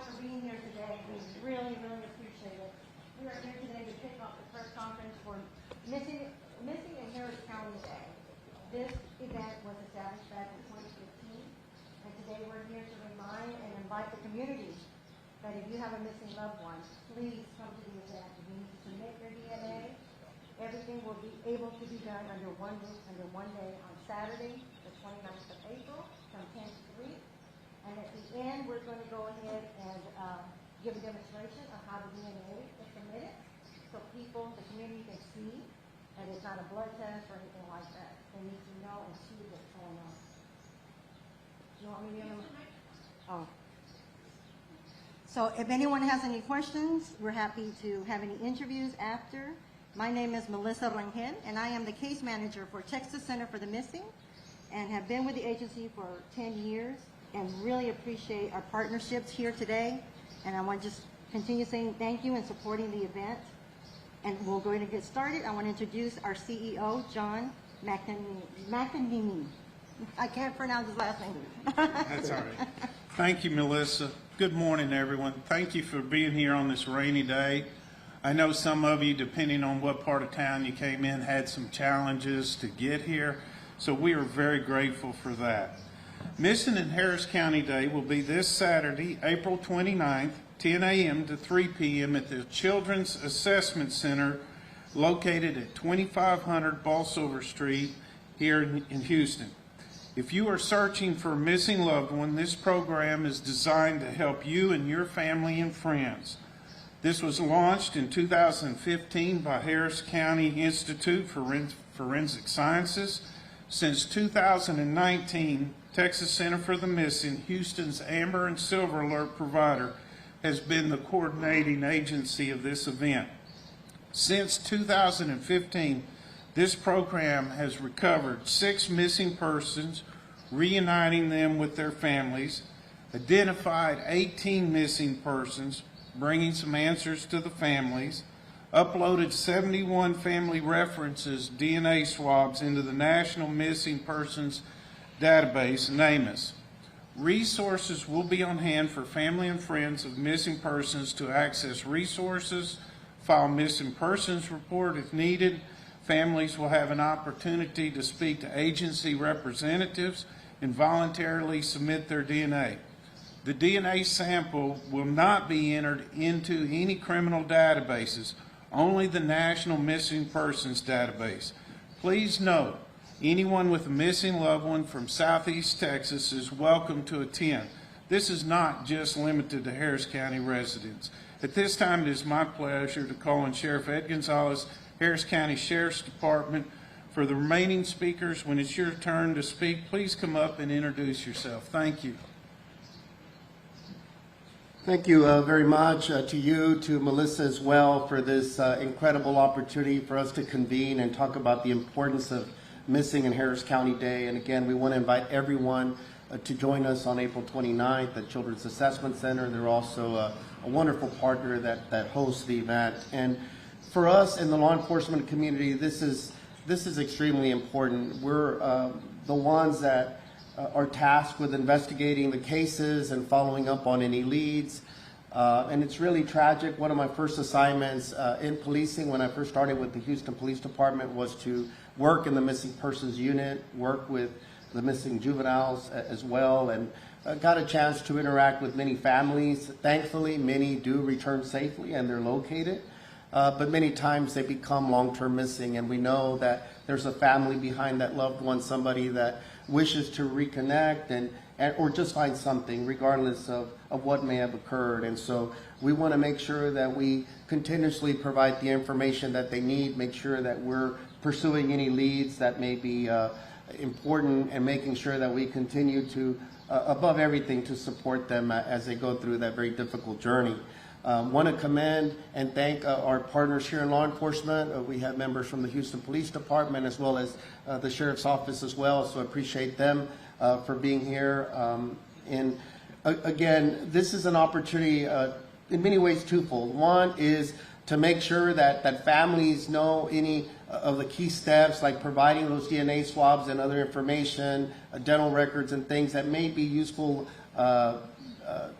everyone for being here today. We really, really appreciate it. We are here today to kick off the press conference for Missing in Harris County Day. This event was established back in 2015, and today we're here to remind and invite the community that if you have a missing loved one, please come to the event. If you need to submit your DNA, everything will be able to be done under one roof, under one day on Saturday, the 29th of April, from 10 to 3. And at the end, we're going to go ahead and give a demonstration of how the DNA is submitted, so people, the community, can see that it's not a blood test or anything like that. They need to know and see what's going on. You want me to give them? Oh. So if anyone has any questions, we're happy to have any interviews after. My name is Melissa Rangel, and I am the case manager for Texas Center for the Missing, and have been with the agency for 10 years, and really appreciate our partnerships here today. And I want to just continue saying thank you and supporting the event. And we'll go ahead and get started. I want to introduce our CEO, John McAnemy. I can't pronounce his last name. That's all right. Thank you, Melissa. Good morning, everyone. Thank you for being here on this rainy day. I know some of you, depending on what part of town you came in, had some challenges to get here, so we are very grateful for that. Missing in Harris County Day will be this Saturday, April 29th, 10 a.m. to 3 p.m. at the Children's Assessment Center located at 2500 Bolsover Street here in Houston. If you are searching for a missing loved one, this program is designed to help you and your family and friends. This was launched in 2015 by Harris County Institute for Forensic Sciences. Since 2019, Texas Center for the Missing, Houston's Amber and Silver Alert provider, has been the coordinating agency of this event. Since 2015, this program has recovered 6 missing persons, reuniting them with their families, identified 18 missing persons, bringing some answers to the families, uploaded 71 family references, DNA swabs, into the National Missing Persons Database, NamUs. Resources will be on hand for family and friends of missing persons to access resources, file missing persons report if needed. Families will have an opportunity to speak to agency representatives and voluntarily submit their DNA. The DNA sample will not be entered into any criminal databases, only the National Missing Persons Database. Please note, anyone with a missing loved one from Southeast Texas is welcome to attend. This is not just limited to Harris County residents. At this time, it is my pleasure to call on Sheriff Ed Gonzalez, Harris County Sheriff's Department. For the remaining speakers, when it's your turn to speak, please come up and introduce yourself. Thank you. Thank you very much to you, to Melissa as well, for this incredible opportunity for us to convene and talk about the importance of Missing in Harris County Day. And again, we want to invite everyone to join us on April 29th at Children's Assessment Center. They're also a wonderful partner that hosts the event. And for us in the law enforcement community, this is extremely important. We're the ones that are tasked with investigating the cases and following up on any leads. And it's really tragic. One of my first assignments in policing when I first started with the Houston Police Department was to work in the missing persons unit, work with the missing juveniles as well, and got a chance to interact with many families. Thankfully, many do return safely and they're located. But many times they become long-term missing, and we know that there's a family behind that loved one, somebody that wishes to reconnect or just find something regardless of what may have occurred. And so we want to make sure that we continuously provide the information that they need, make sure that we're pursuing any leads that may be important, and making sure that we continue to, above everything, to support them as they go through that very difficult journey. Want to commend and thank our partners here in law enforcement. We have members from the Houston Police Department as well as the Sheriff's Office as well, so I appreciate them for being here. And again, this is an opportunity in many ways twofold. One is to make sure that families know any of the key steps, like providing those DNA swabs and other information, dental records and things that may be useful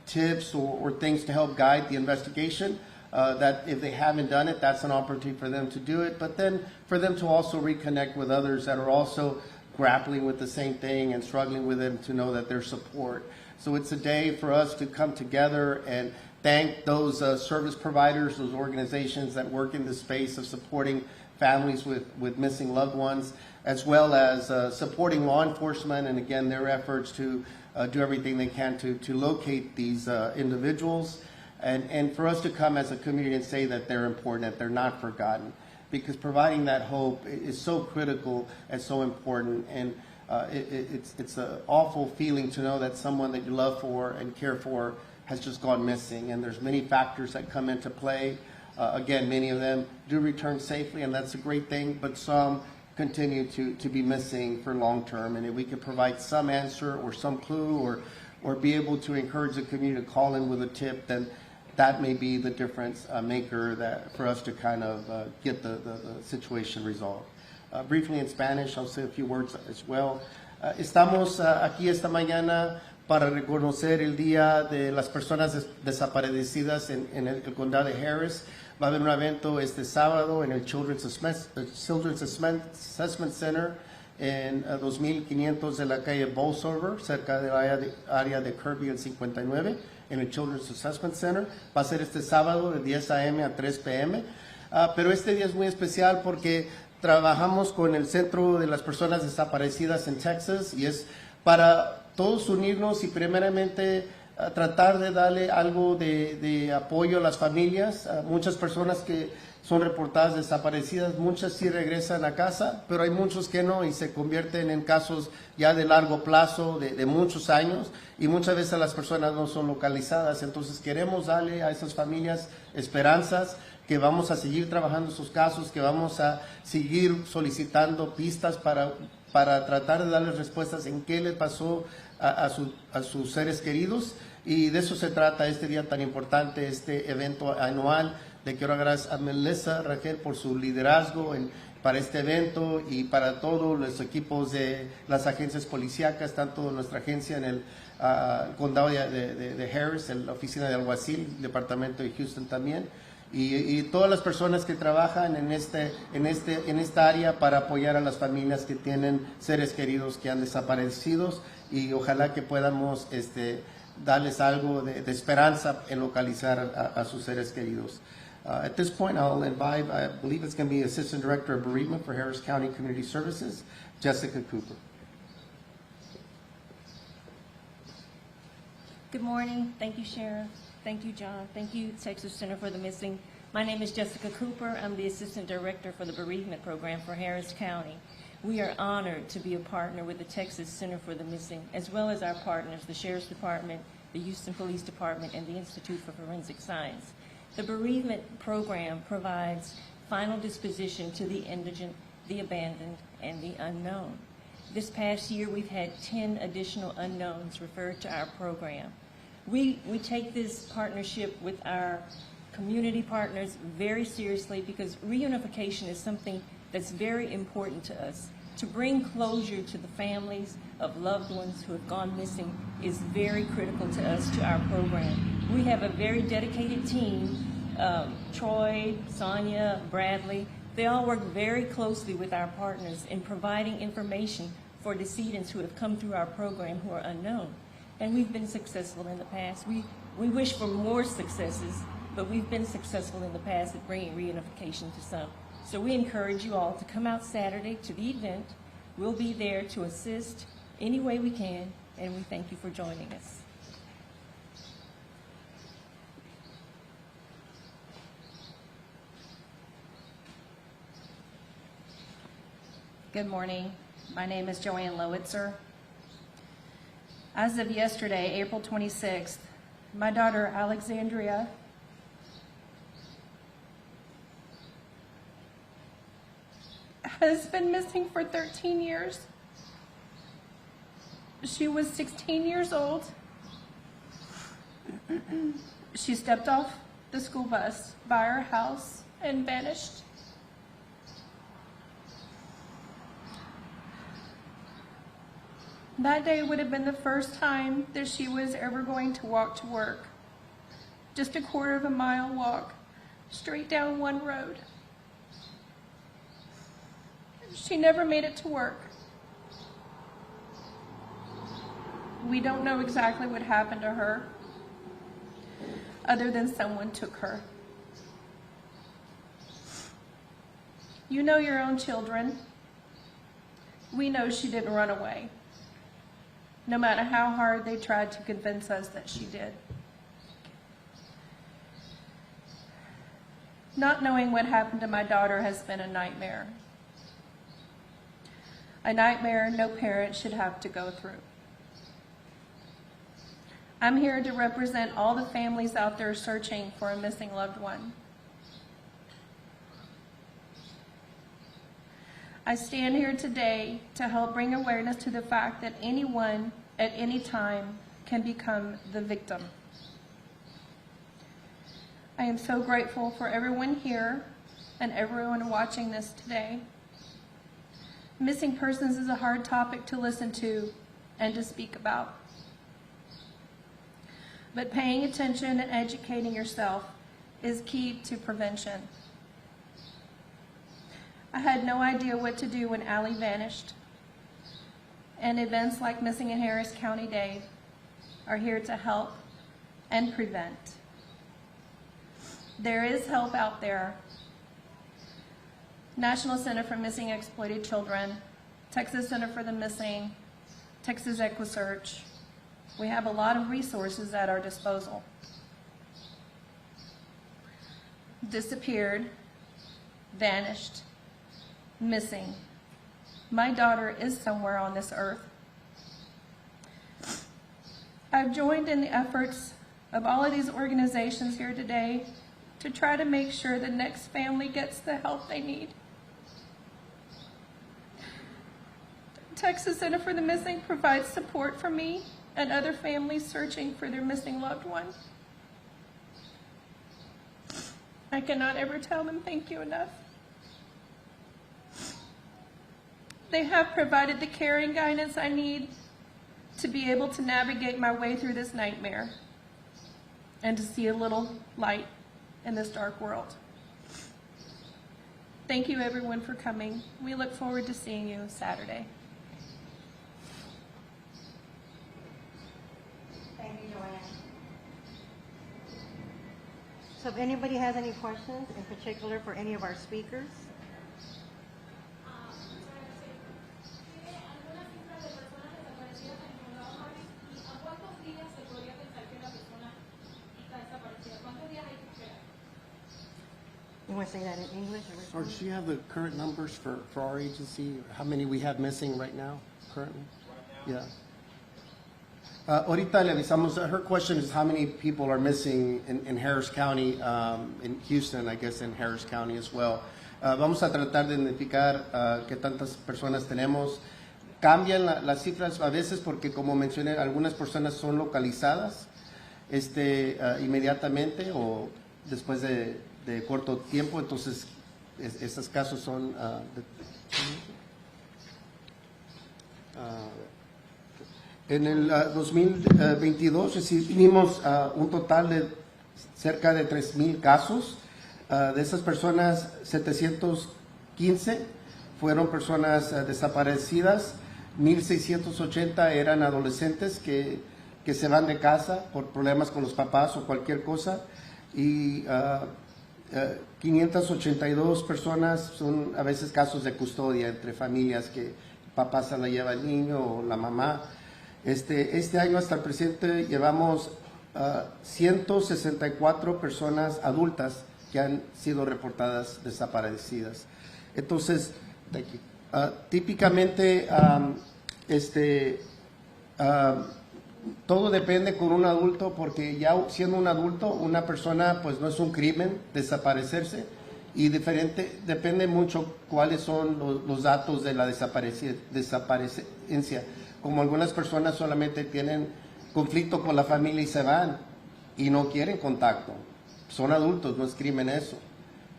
tips or things to help guide the investigation. That if they haven't done it, that's an opportunity for them to do it. But then for them to also reconnect with others that are also grappling with the same thing and struggling with it, to know that there's support. So it's a day for us to come together and thank those service providers, those organizations that work in the space of supporting families with missing loved ones, as well as supporting law enforcement and, again, their efforts to do everything they can to locate these individuals, and for us to come as a community and say that they're important, that they're not forgotten, because providing that hope is so critical and so important. And it's an awful feeling to know that someone that you love for and care for has just gone missing, and there's many factors that come into play. Again, many of them do return safely, and that's a great thing, but some continue to be missing for long term. And if we could provide some answer or some clue or be able to encourage the community to call in with a tip, then that may be the difference maker that for us to kind of get the situation resolved. Briefly in Spanish, I'll say a few words as well. Estamos aquí esta mañana para reconocer el Día de las Personas Desaparecidas en el condado de Harris. Va a haber un evento este sábado en el Children's Assessment Center en 2500 de la calle Bolsover, cerca del área de Kirby el 59, en el Children's Assessment Center. Va a ser este sábado de 10 a.m. a 3 p.m. Pero este día es muy especial porque trabajamos con el Centro de las Personas Desaparecidas en Texas, y es para todos unirnos y primeramente tratar de darle algo de apoyo a las familias. Muchas personas que son reportadas desaparecidas, muchas sí regresan a casa, pero hay muchos que no y se convierten en casos ya de largo plazo, de muchos años, y muchas veces las personas no son localizadas. Entonces queremos darle a esas familias esperanzas, que vamos a seguir trabajando esos casos, que vamos a seguir solicitando pistas para tratar de darles respuestas en qué le pasó a sus seres queridos. Y de eso se trata este día tan importante, este evento anual. Le quiero agradecer a Melissa Raquel por su liderazgo para este evento y para todos los equipos de las agencias policíacas, tanto nuestra agencia en el condado de Harris, la oficina de alguacil, el departamento de Houston también, y todas las personas que trabajan en esta área para apoyar a las familias que tienen seres queridos que han desaparecido, y ojalá que podamos darles algo de esperanza en localizar a sus seres queridos. At this point, I'll invite, I believe it's going to be Assistant Director of Bereavement for Harris County Community Services, Jessica Cooper. Good morning. Thank you, Sheriff. Thank you, John. Thank you, Texas Center for the Missing. My name is Jessica Cooper. I'm the Assistant Director for the Bereavement Program for Harris County. We are honored to be a partner with the Texas Center for the Missing, as well as our partners, the Sheriff's Department, the Houston Police Department, and the Institute for Forensic Science. The Bereavement Program provides final disposition to the indigent, the abandoned, and the unknown. This past year, we've had 10 additional unknowns referred to our program. We take this partnership with our community partners very seriously, because reunification is something that's very important to us. To bring closure to the families of loved ones who have gone missing is very critical to us, to our program. We have a very dedicated team, Troy, Sonia, Bradley. They all work very closely with our partners in providing information for decedents who have come through our program who are unknown. And we've been successful in the past. We wish for more successes, but we've been successful in the past at bringing reunification to some. So we encourage you all to come out Saturday to the event. We'll be there to assist any way we can, and we thank you for joining us. Good morning. My name is Joanne Lowitzer. As of yesterday, April 26th, my daughter Alexandria has been missing for 13 years. She was 16 years old. She stepped off the school bus by her house and vanished. That day would have been the first time that she was ever going to walk to work. Just a quarter of a mile walk, straight down one road. She never made it to work. We don't know exactly what happened to her, other than someone took her. You know your own children. We know she didn't run away, no matter how hard they tried to convince us that she did. Not knowing what happened to my daughter has been a nightmare. A nightmare no parent should have to go through. I'm here to represent all the families out there searching for a missing loved one. I stand here today to help bring awareness to the fact that anyone at any time can become the victim. I am so grateful for everyone here and everyone watching this today. Missing persons is a hard topic to listen to and to speak about. But paying attention and educating yourself is key to prevention. I had no idea what to do when Allie vanished. And events like Missing in Harris County Day are here to help and prevent. There is help out there. National Center for Missing and Exploited Children, Texas Center for the Missing, Texas EquiSearch. We have a lot of resources at our disposal. Disappeared, vanished, missing. My daughter is somewhere on this earth. I've joined in the efforts of all of these organizations here today to try to make sure the next family gets the help they need. Texas Center for the Missing provides support for me and other families searching for their missing loved one. I cannot ever tell them thank you enough. They have provided the care and guidance I need to be able to navigate my way through this nightmare and to see a little light in this dark world. Thank you everyone for coming. We look forward to seeing you Saturday. Thank you, Joanne. So if anybody has any questions, in particular for any of our speakers? You want to say that in English or Or do you have the current numbers for our agency? How many we have missing right now, currently? Yeah. Ahorita le avisamos, her question is how many people are missing in Harris County, in Houston, I guess in Harris County as well. Vamos a tratar de identificar qué tantas personas tenemos. Cambian las cifras a veces porque, como mencioné, algunas personas son localizadas inmediatamente o después de corto tiempo, entonces esos casos son en el 2022 recibimos un total de cerca de 3,000 casos. De esas personas, 715 fueron personas desaparecidas, 1,680 eran adolescentes que se van de casa por problemas con los papás o cualquier cosa, y 582 personas son a veces casos de custodia entre familias que el papá se la lleva al niño o la mamá. Este año hasta el presente llevamos 164 personas adultas que han sido reportadas desaparecidas. Entonces, típicamente todo depende con un adulto, porque ya siendo un adulto, una persona, pues no es un crimen desaparecerse, y depende mucho cuáles son los datos de la desaparecencia. Como algunas personas solamente tienen conflicto con la familia y se van y no quieren contacto. Son adultos, no es crimen eso.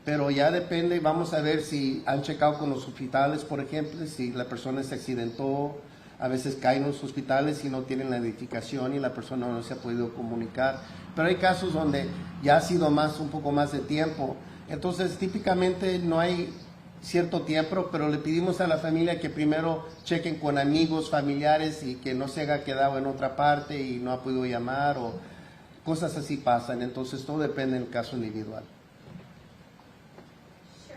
Pero ya depende, vamos a ver si han checado con los hospitales, por ejemplo, si la persona se accidentó, a veces caen en los hospitales y no tienen la identificación y la persona no se ha podido comunicar. Pero hay casos donde ya ha sido un poco más de tiempo. Entonces, típicamente no hay cierto tiempo, pero le pedimos a la familia que primero chequen con amigos, familiares y que no se haya quedado en otra parte y no ha podido llamar o cosas así pasan. Entonces, todo depende del caso individual. Sure.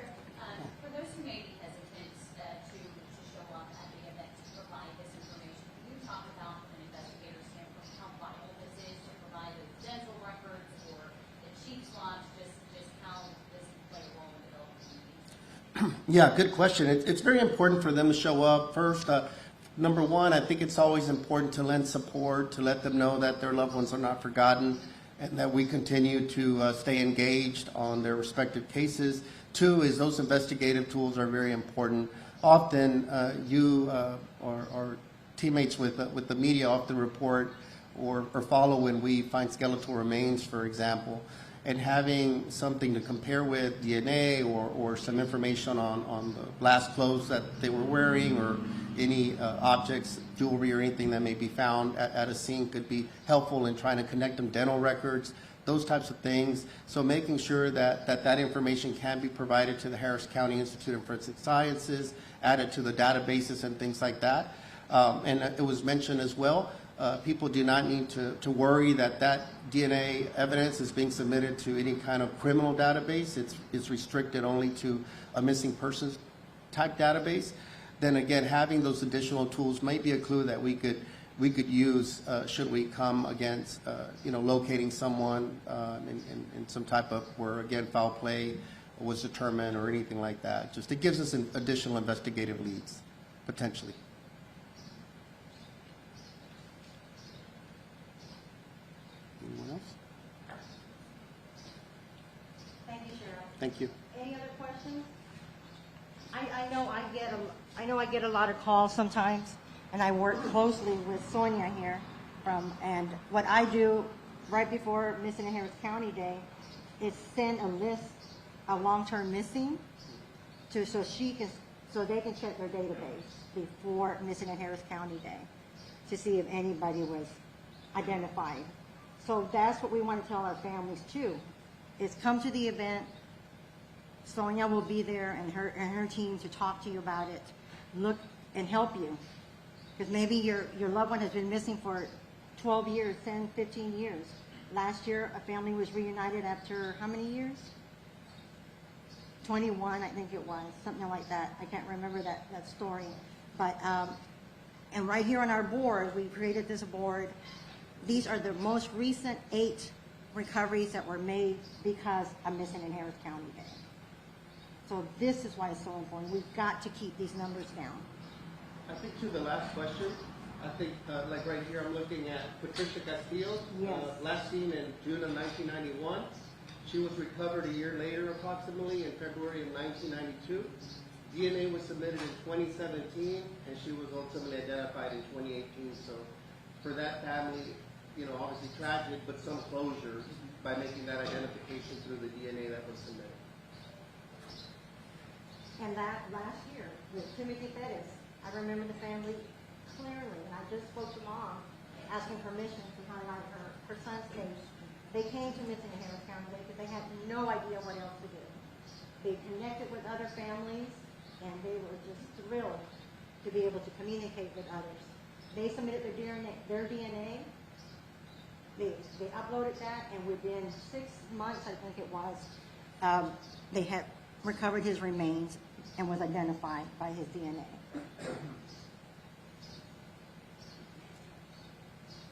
For those who may be hesitant to show up at the event to provide this information, can you talk about, from an investigator's standpoint, how vital this is to provide the dental records or the chief's lodge, just how this can play a role in developing communities? Yeah, good question. It's very important for them to show up. First, number one, I think it's always important to lend support, to let them know that their loved ones are not forgotten and that we continue to stay engaged on their respective cases. Two is those investigative tools are very important. Often, you or teammates with the media often report or follow when we find skeletal remains, for example. And having something to compare with, DNA or some information on the last clothes that they were wearing or any objects, jewelry or anything that may be found at a scene could be helpful in trying to connect them, dental records, those types of things. So making sure that information can be provided to the Harris County Institute of Forensic Sciences, added to the databases and things like that. And it was mentioned as well, people do not need to worry that DNA evidence is being submitted to any kind of criminal database. It's restricted only to a missing persons type database. Then again, having those additional tools might be a clue that we could use should we come against locating someone in some type of where again foul play was determined or anything like that. Just it gives us an additional investigative leads potentially. Anyone else? Thank you, Sheriff. Thank you. Any other questions? I know I get a lot of calls sometimes, and I work closely with Sonia here and what I do right before Missing in Harris County Day is send a list of long-term missing so they can check their database before Missing in Harris County Day to see if anybody was identified. So that's what we want to tell our families too, is come to the event. Sonia will be there and her team to talk to you about it, look and help you. Because maybe your loved one has been missing for 12 years, 10, 15 years. Last year, a family was reunited after how many years? 21, I think it was, something like that. I can't remember that story. But, and right here on our board, we created this board. These are the most recent 8 recoveries that were made because of Missing in Harris County Day. So this is why it's so important. We've got to keep these numbers down. I think to the last question, I think like right here, I'm looking at Patricia Castillo, Yes. last seen in June of 1991. She was recovered a year later, approximately in February of 1992. DNA was submitted in 2017, and she was ultimately identified in 2018. So for that family, obviously tragic, but some closure by making that identification through the DNA that was submitted. And that last year with Timothy Bettis, I remember the family clearly, and I just spoke to Mom asking permission to highlight her son's case. They came to Missing in Harris County Day because they had no idea what else to do. They connected with other families, and they were just thrilled to be able to communicate with others. They submitted their DNA. They uploaded that, and within 6 months, I think it was, they had recovered his remains and was identified by his DNA.